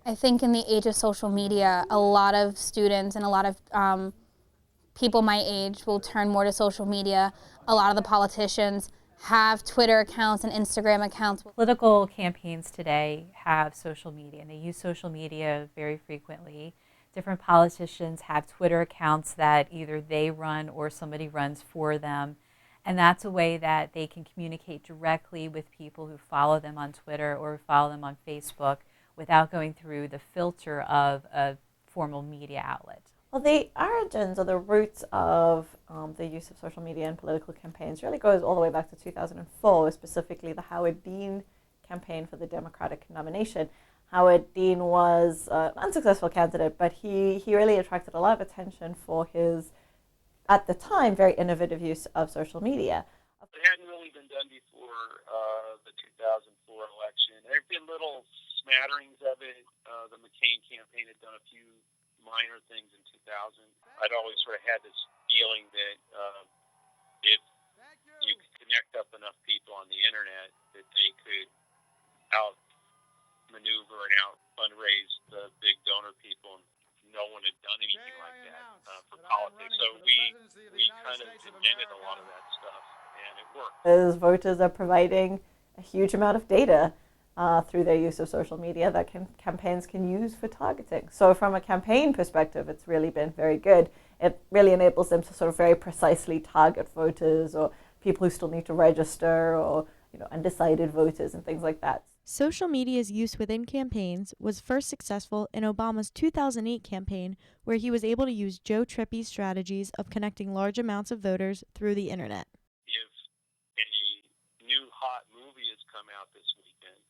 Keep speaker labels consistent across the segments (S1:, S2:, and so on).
S1: I think in the age of social media, a lot of students and a lot of people my age will turn more to social media. A lot of the politicians have Twitter accounts and Instagram accounts.
S2: Political campaigns today have social media, and they use social media very frequently. Different politicians have Twitter accounts that either they run or somebody runs for them. And that's a way that they can communicate directly with people who follow them on Twitter or follow them on Facebook without going through the filter of a formal media outlet.
S3: Well, the origins or the roots of the use of social media in political campaigns really goes all the way back to 2004, specifically the Howard Dean campaign for the Democratic nomination. Howard Dean was an unsuccessful candidate, but he really attracted a lot of attention for his, at the time, very innovative use of social media.
S4: It hadn't really been done before the 2004 election. There have been little smatterings of it. The McCain campaign had done a few minor things in 2000. I'd always sort of had this feeling that if you could connect up enough people on the internet, that they could outmaneuver and out fundraise the big donor people. And no one had done anything like that for politics. So we kind of invented a lot of that stuff, and it worked.
S3: As voters are providing a huge amount of data through their use of social media that campaigns can use for targeting. So from a campaign perspective, it's really been very good. It really enables them to sort of very precisely target voters or people who still need to register, or undecided voters and things like that.
S5: Social media's use within campaigns was first successful in Obama's 2008 campaign, where he was able to use Joe Trippi's strategies of connecting large amounts of voters through the internet.
S4: If a new hot movie has come out this weekend,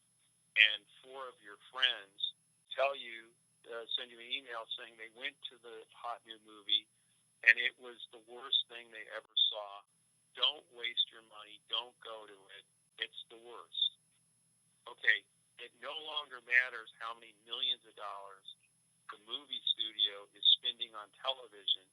S4: and four of your friends send you an email saying they went to the hot new movie and it was the worst thing they ever saw, don't waste your money. Don't go to it. It's the worst. Okay, it no longer matters how many millions of dollars the movie studio is spending on television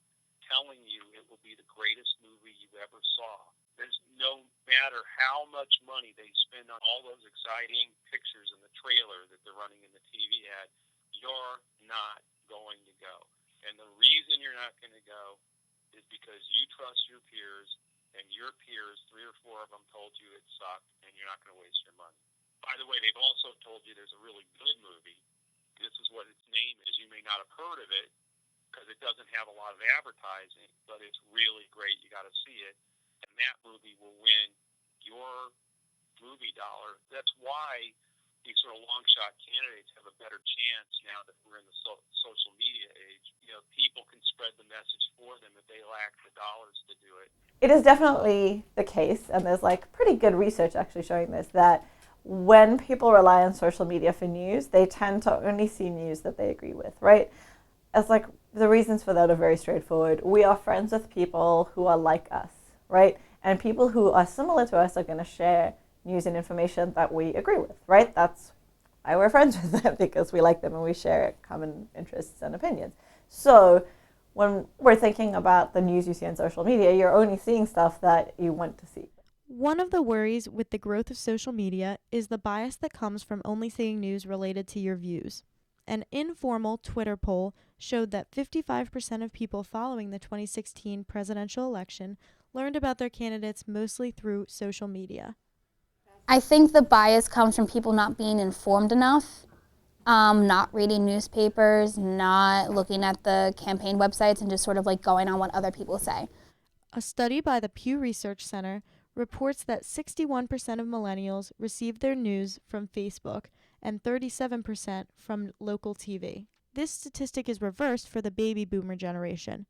S4: telling you it will be the greatest movie you ever saw. There's no matter how much money they spend on all those exciting pictures in the trailer that they're running in the TV ad, you're not going to go. And the reason you're not going to go is because you trust your peers, and your peers, 3 or 4 of them, told you it sucked, and you're not going to waste your money. By the way, they've also told you there's a really good movie. This is what its name is. You may not have heard of it because it doesn't have a lot of advertising, but it's really great. You got to see it. And that movie will win your movie dollar. That's why these sort of long shot candidates have a better chance now that we're in the social media age. People can spread the message for them if they lack the dollars to do it.
S3: It is definitely the case, and there's pretty good research actually showing this, that when people rely on social media for news, they tend to only see news that they agree with, right? It's the reasons for that are very straightforward. We are friends with people who are like us, right? And people who are similar to us are going to share news and information that we agree with, right? That's why we're friends with them, because we like them and we share common interests and opinions. So when we're thinking about the news you see on social media, you're only seeing stuff that you want to see.
S5: One of the worries with the growth of social media is the bias that comes from only seeing news related to your views. An informal Twitter poll showed that 55% of people following the 2016 presidential election learned about their candidates mostly through social media.
S1: I think the bias comes from people not being informed enough, not reading newspapers, not looking at the campaign websites, and just sort of going on what other people say.
S5: A study by the Pew Research Center reports that 61% of millennials receive their news from Facebook and 37% from local TV. This statistic is reversed for the baby boomer generation,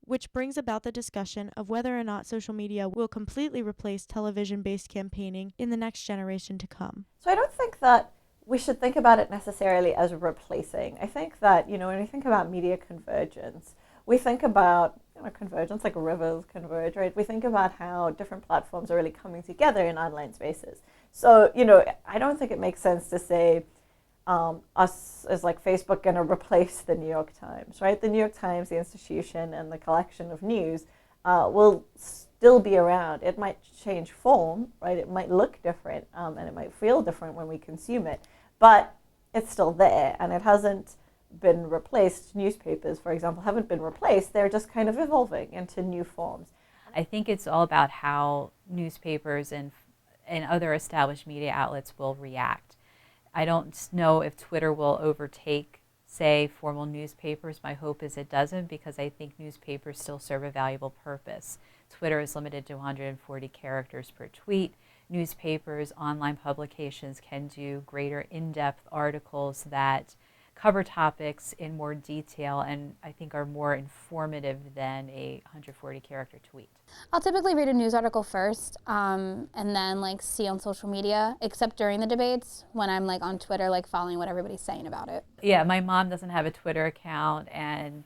S5: which brings about the discussion of whether or not social media will completely replace television-based campaigning in the next generation to come.
S3: So I don't think that we should think about it necessarily as replacing. I think that, when we think about media convergence, we think about convergence like rivers converge, right? We think about how different platforms are really coming together in online spaces. So, I don't think it makes sense to say us as Facebook going to replace the New York Times, right? The New York Times, the institution and the collection of news will still be around. It might change form, right? It might look different and it might feel different when we consume it. But it's still there and it hasn't been replaced. Newspapers, for example, haven't been replaced. They're just kind of evolving into new forms.
S2: I think it's all about how newspapers and other established media outlets will react. I don't know if Twitter will overtake, say, formal newspapers. My hope is it doesn't, because I think newspapers still serve a valuable purpose. Twitter is limited to 140 characters per tweet. Newspapers, online publications can do greater in-depth articles that cover topics in more detail and I think are more informative than a 140 character tweet.
S1: I'll typically read a news article first, and then like see on social media, except during the debates when I'm like on Twitter, like following what everybody's saying about it.
S2: Yeah, my mom doesn't have a Twitter account, and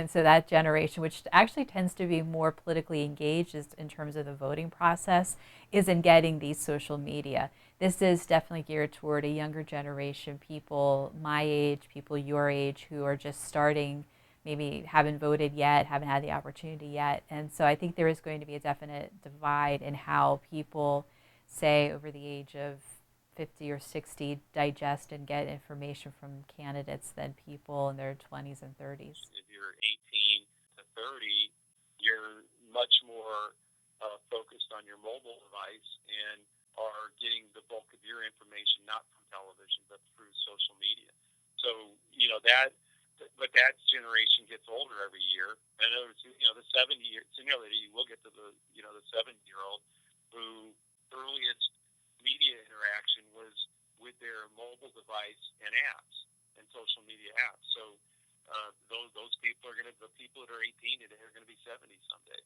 S2: so that generation, which actually tends to be more politically engaged in terms of the voting process, isn't getting these social media. This is definitely geared toward a younger generation, people my age, people your age, who are just starting, maybe haven't voted yet, haven't had the opportunity yet. And so I think there is going to be a definite divide in how people, say, over the age of 50 or 60, digest and get information from candidates than people in their 20s and 30s.
S4: If you're 18 to 30, you're much more focused on your mobile device and are getting the bulk of your information not from television but through social media. So but that generation gets older every year. And the 70-year sooner or later you will get to the 70-year-old who earliest media interaction was with their mobile device and apps and social media apps. So those people the people that are 18 today are going to be 70 someday.